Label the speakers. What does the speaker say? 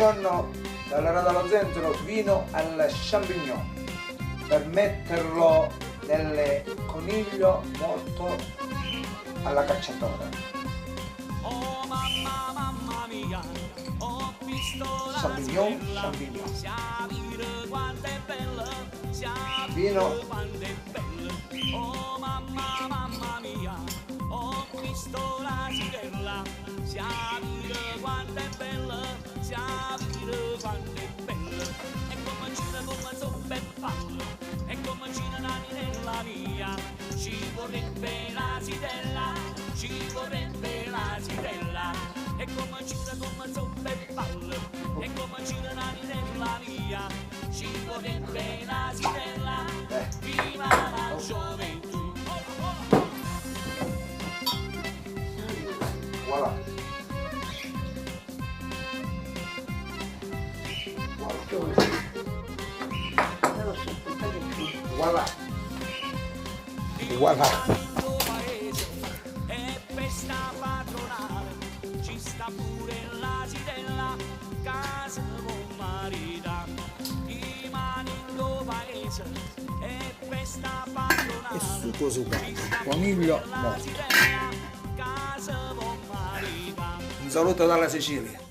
Speaker 1: Buongiorno dall'Arado allo Zenzero, vino al champignon per metterlo nel coniglio morto alla cacciatora.
Speaker 2: Oh mamma, mamma mia, ho visto la
Speaker 1: Champignon,
Speaker 2: sirena,
Speaker 1: champignon.
Speaker 2: Sapere quanto è bella,
Speaker 1: Vino.
Speaker 2: sapere quanto è bella. Oh mamma, mamma mia, ho visto la sirena, sapere quanto è bella, sapere quanto è bella. E come gira come zoppa e palla, e come gira nella mia, ci vorrebbe la sirena, ci vorrebbe la sirena. E come gira come zoppa e palla, e come gira nella mia, ci vorrebbe la sirena, viva la gioventù.
Speaker 1: Voilà. Voilà. Voilà.
Speaker 2: È festa patronale, ci sta pure l'asitella, casa con marita, i mani in tuo paese, è festa patronale,
Speaker 1: E succo succato, coniglio morto.
Speaker 2: casa con marita.
Speaker 1: Un saluto dalla Sicilia.